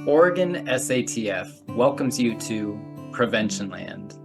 Oregon SATF welcomes you to PreventionLand.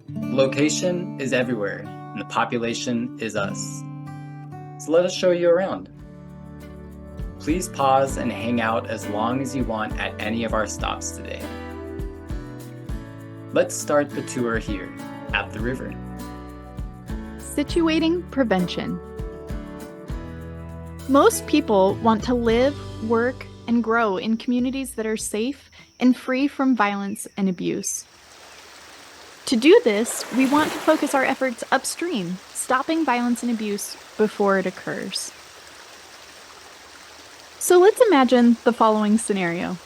The location is everywhere, and the population is us. So let us show you around. Please pause and hang out as long as you want at any of our stops today. Let's start the tour here at the river. Situating prevention. Most people want to live, work, and grow in communities that are safe and free from violence and abuse. To do this, we want to focus our efforts upstream, stopping violence and abuse before it occurs. So let's imagine the following scenario.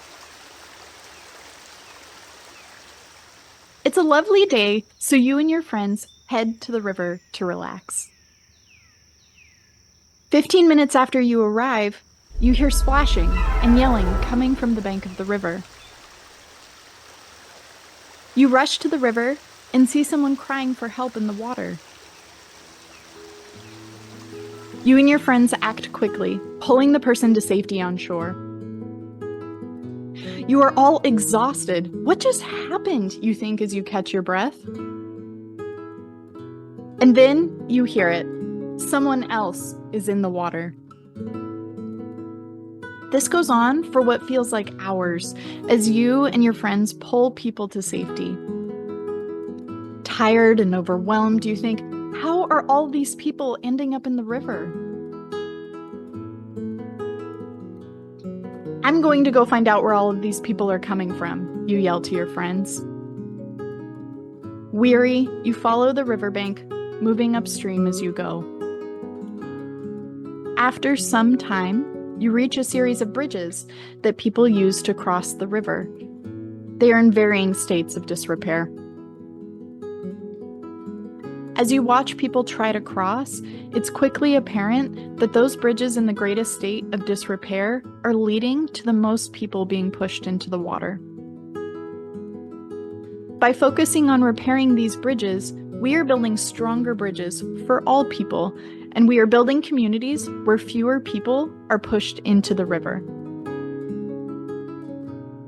It's a lovely day, so you and your friends head to the river to relax. 15 minutes after you arrive, you hear splashing and yelling coming from the bank of the river. You rush to the river and see someone crying for help in the water. You and your friends act quickly, pulling the person to safety on shore. You are all exhausted. What just happened, you think as you catch your breath? And then you hear it. Someone else is in the water. This goes on for what feels like hours as you and your friends pull people to safety. Tired and overwhelmed, you think, how are all these people ending up in the river? I'm going to go find out where all of these people are coming from, you yell to your friends. Weary, you follow the riverbank, moving upstream as you go. After some time, you reach a series of bridges that people use to cross the river. They are in varying states of disrepair. As you watch people try to cross, it's quickly apparent that those bridges in the greatest state of disrepair are leading to the most people being pushed into the water. By focusing on repairing these bridges, we are building stronger bridges for all people, and we are building communities where fewer people are pushed into the river.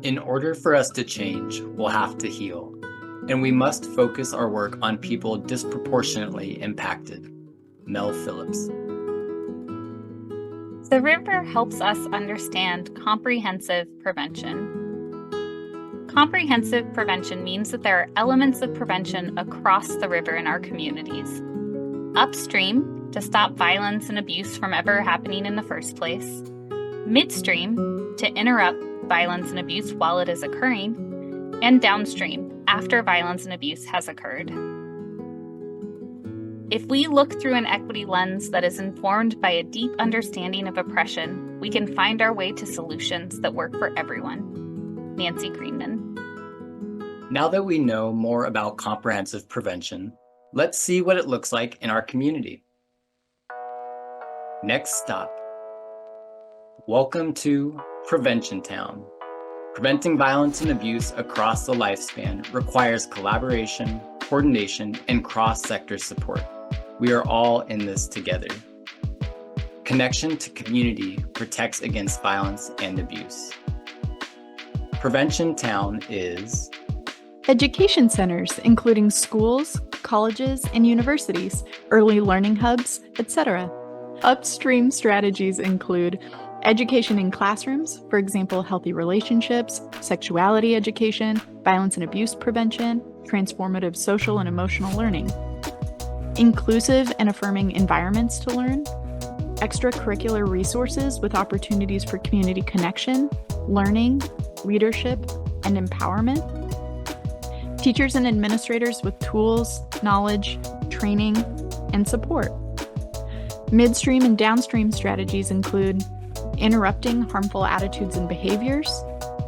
In order for us to change, we'll have to heal, and we must focus our work on people disproportionately impacted. Mel Phillips. The river helps us understand comprehensive prevention. Comprehensive prevention means that there are elements of prevention across the river in our communities. Upstream, to stop violence and abuse from ever happening in the first place. Midstream, to interrupt violence and abuse while it is occurring. And downstream, after violence and abuse has occurred. If we look through an equity lens that is informed by a deep understanding of oppression, we can find our way to solutions that work for everyone. Nancy Greenman. Now that we know more about comprehensive prevention, let's see what it looks like in our community. Next stop. Welcome to Prevention Town. Preventing violence and abuse across the lifespan requires collaboration, coordination, and cross-sector support. We are all in this together. Connection to community protects against violence and abuse. Prevention Town is education centers, including schools, colleges, and universities, early learning hubs, etc. Upstream strategies include education in classrooms, for example, healthy relationships, sexuality education, violence and abuse prevention, transformative social and emotional learning. Inclusive and affirming environments to learn, extracurricular resources with opportunities for community connection, learning, leadership, and empowerment. Teachers and administrators with tools, knowledge, training, and support. Midstream and downstream strategies include interrupting harmful attitudes and behaviors,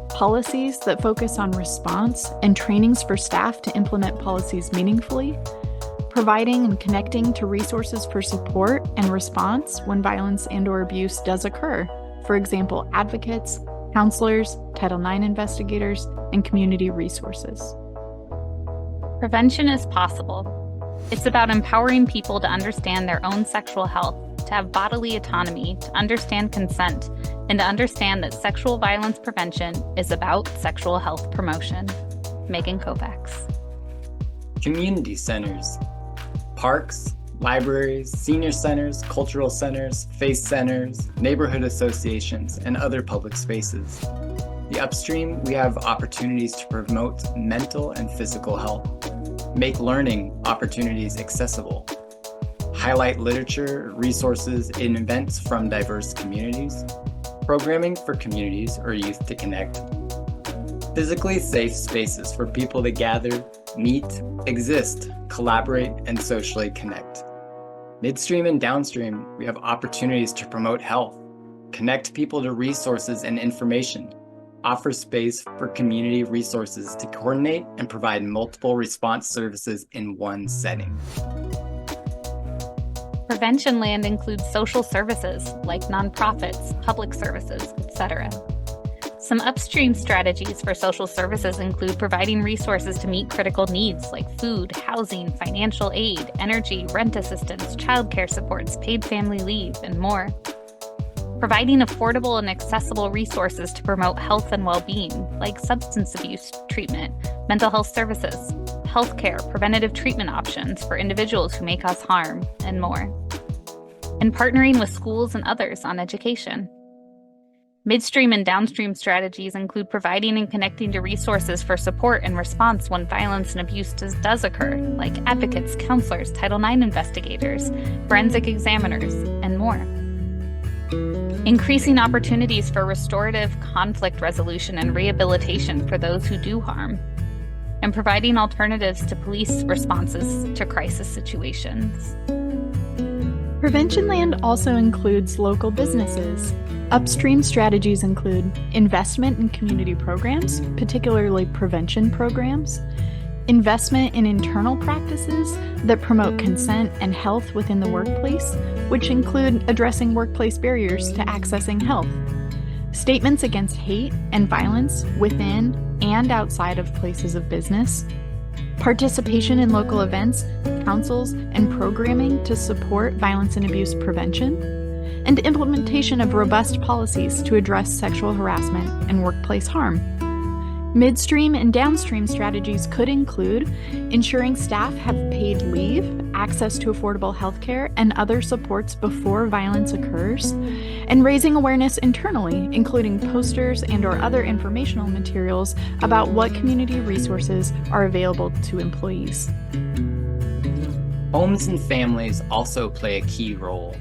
policies that focus on response and trainings for staff to implement policies meaningfully, providing and connecting to resources for support and response when violence and/or abuse does occur, for example, advocates, counselors, Title IX investigators, and community resources. Prevention is possible. It's about empowering people to understand their own sexual health, to have bodily autonomy, to understand consent, and to understand that sexual violence prevention is about sexual health promotion. Megan Kovacs. Community centers, parks, libraries, senior centers, cultural centers, faith centers, neighborhood associations, and other public spaces. The upstream, we have opportunities to promote mental and physical health, make learning opportunities accessible, highlight literature, resources, and events from diverse communities, programming for communities or youth to connect, physically safe spaces for people to gather, meet, exist, collaborate, and socially connect. Midstream and downstream, we have opportunities to promote health, connect people to resources and information, offer space for community resources to coordinate and provide multiple response services in one setting. PreventionLand includes social services like nonprofits, public services, etc. Some upstream strategies for social services include providing resources to meet critical needs like food, housing, financial aid, energy, rent assistance, childcare supports, paid family leave, and more. Providing affordable and accessible resources to promote health and well-being, like substance abuse treatment, mental health services, healthcare, preventative treatment options for individuals who may cause harm, and more. And partnering with schools and others on education. Midstream and downstream strategies include providing and connecting to resources for support and response when violence and abuse does occur, like advocates, counselors, Title IX investigators, forensic examiners, and more. Increasing opportunities for restorative conflict resolution and rehabilitation for those who do harm, and providing alternatives to police responses to crisis situations. PreventionLand also includes local businesses. Upstream strategies include investment in community programs, particularly prevention programs, investment in internal practices that promote consent and health within the workplace, which include addressing workplace barriers to accessing health, statements against hate and violence within and outside of places of business, participation in local events, councils, and programming to support violence and abuse prevention, and implementation of robust policies to address sexual harassment and workplace harm. Midstream and downstream strategies could include ensuring staff have paid leave, access to affordable healthcare, and other supports before violence occurs, and raising awareness internally, including posters and/or other informational materials about what community resources are available to employees. Homes and families also play a key role.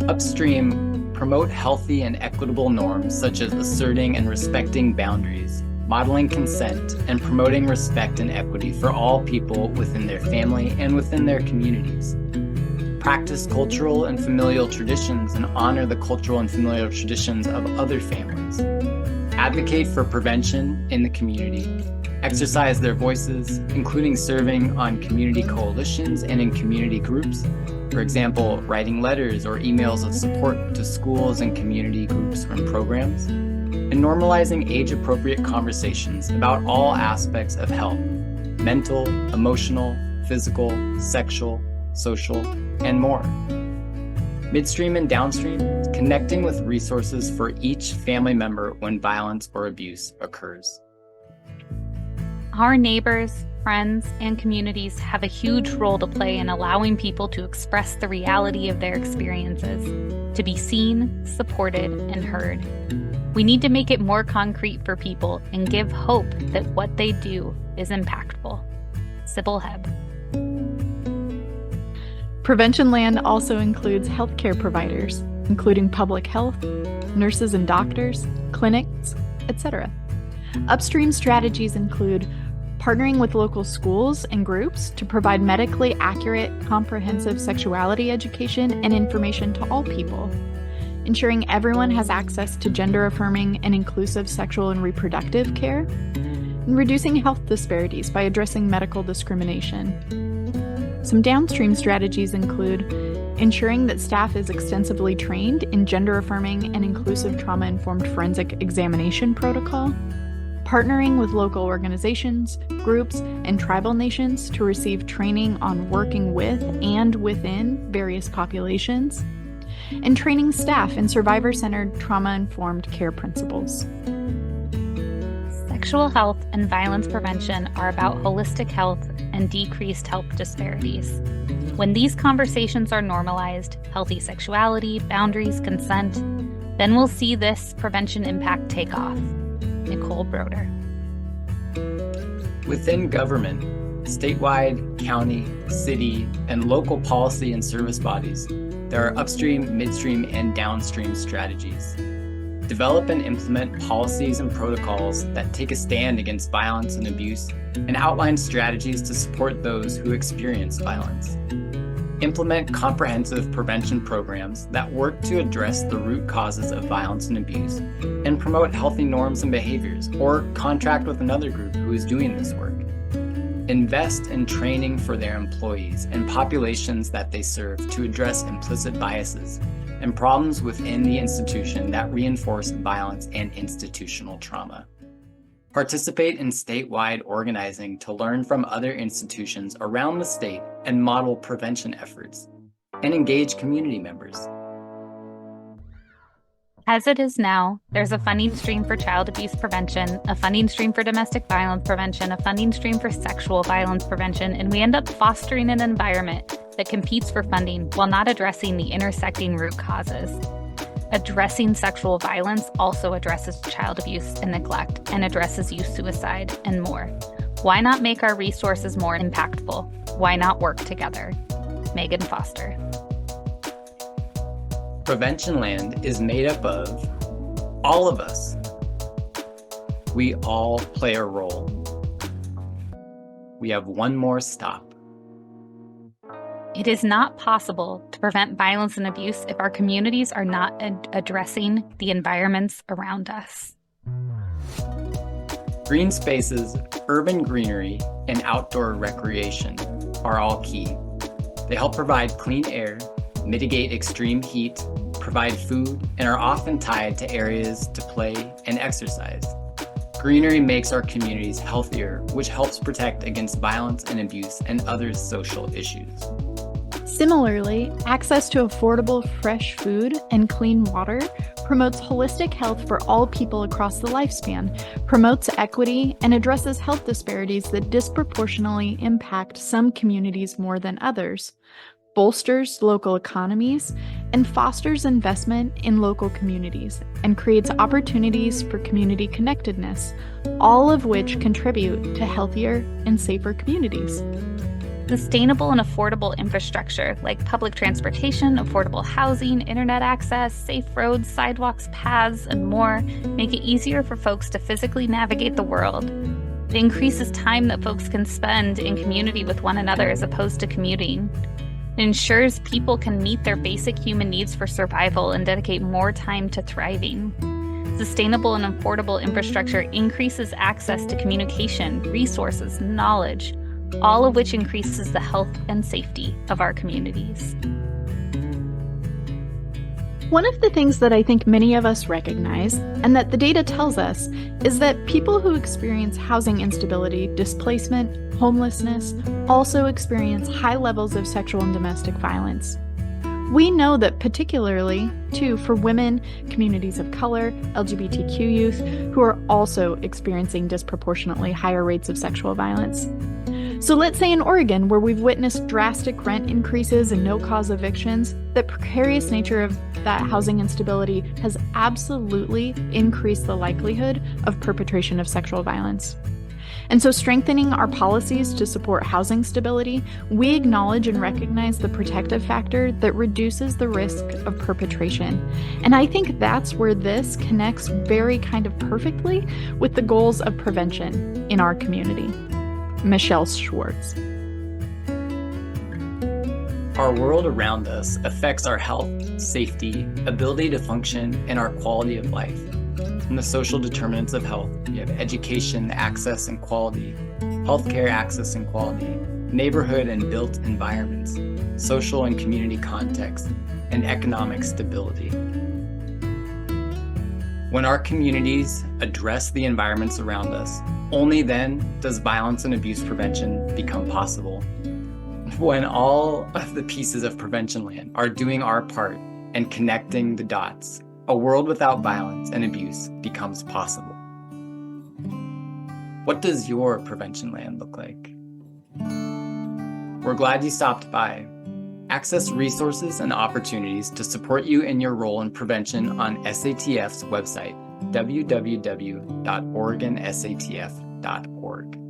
Upstream, promote healthy and equitable norms such as asserting and respecting boundaries, modeling consent, and promoting respect and equity for all people within their family and within their communities. Practice cultural and familial traditions and honor the cultural and familial traditions of other families. Advocate for prevention in the community. Exercise their voices, including serving on community coalitions and in community groups. For example, writing letters or emails of support to schools and community groups and programs. And normalizing age-appropriate conversations about all aspects of health, mental, emotional, physical, sexual, social, and more. Midstream and downstream, connecting with resources for each family member when violence or abuse occurs. Our neighbors, friends, and communities have a huge role to play in allowing people to express the reality of their experiences, to be seen, supported, and heard. We need to make it more concrete for people and give hope that what they do is impactful. Sybil Hebb. PreventionLand also includes healthcare providers, including public health, nurses and doctors, clinics, etc. Upstream strategies include partnering with local schools and groups to provide medically accurate, comprehensive sexuality education and information to all people, ensuring everyone has access to gender-affirming and inclusive sexual and reproductive care, and reducing health disparities by addressing medical discrimination. Some downstream strategies include ensuring that staff is extensively trained in gender-affirming and inclusive trauma-informed forensic examination protocol, partnering with local organizations, groups, and tribal nations to receive training on working with and within various populations, and training staff in survivor-centered, trauma-informed care principles. Sexual health and violence prevention are about holistic health and decreased health disparities. When these conversations are normalized, healthy sexuality, boundaries, consent, then we'll see this prevention impact take off. Nicole Broder. Within government, statewide, county, city, and local policy and service bodies, there are upstream, midstream, and downstream strategies. Develop and implement policies and protocols that take a stand against violence and abuse and outline strategies to support those who experience violence. Implement comprehensive prevention programs that work to address the root causes of violence and abuse and promote healthy norms and behaviors, or contract with another group who is doing this work. Invest in training for their employees and populations that they serve to address implicit biases and problems within the institution that reinforce violence and institutional trauma. Participate in statewide organizing to learn from other institutions around the state and model prevention efforts, and engage community members. As it is now, there's a funding stream for child abuse prevention, a funding stream for domestic violence prevention, a funding stream for sexual violence prevention, and we end up fostering an environment that competes for funding while not addressing the intersecting root causes. Addressing sexual violence also addresses child abuse and neglect, and addresses youth suicide and more. Why not make our resources more impactful? Why not work together? Megan Foster. PreventionLand is made up of all of us. We all play a role. We have one more stop. It is not possible to prevent violence and abuse if our communities are not addressing the environments around us. Green spaces, urban greenery, and outdoor recreation are all key. They help provide clean air, mitigate extreme heat, provide food, and are often tied to areas to play and exercise. Greenery makes our communities healthier, which helps protect against violence and abuse and other social issues. Similarly, access to affordable, fresh food and clean water promotes holistic health for all people across the lifespan, promotes equity, and addresses health disparities that disproportionately impact some communities more than others, bolsters local economies, and fosters investment in local communities, and creates opportunities for community connectedness, all of which contribute to healthier and safer communities. Sustainable and affordable infrastructure like public transportation, affordable housing, internet access, safe roads, sidewalks, paths, and more make it easier for folks to physically navigate the world. It increases time that folks can spend in community with one another as opposed to commuting. It ensures people can meet their basic human needs for survival and dedicate more time to thriving. Sustainable and affordable infrastructure increases access to communication, resources, knowledge, all of which increases the health and safety of our communities. One of the things that I think many of us recognize, and that the data tells us, is that people who experience housing instability, displacement, homelessness, also experience high levels of sexual and domestic violence. We know that particularly, too, for women, communities of color, LGBTQ youth, who are also experiencing disproportionately higher rates of sexual violence. So let's say in Oregon, where we've witnessed drastic rent increases and no-cause evictions, the precarious nature of that housing instability has absolutely increased the likelihood of perpetration of sexual violence. And so strengthening our policies to support housing stability, we acknowledge and recognize the protective factor that reduces the risk of perpetration. And I think that's where this connects very kind of perfectly with the goals of prevention in our community. Michelle Schwartz. Our world around us affects our health, safety, ability to function, and our quality of life. From the social determinants of health, we have education, access, and quality, healthcare access and quality, neighborhood and built environments, social and community context, and economic stability. When our communities address the environments around us, only then does violence and abuse prevention become possible. When all of the pieces of PreventionLand are doing our part and connecting the dots, a world without violence and abuse becomes possible. What does your prevention land look like? We're glad you stopped by. Access resources and opportunities to support you in your role in prevention on SATF's website, www.oregonsatf.org.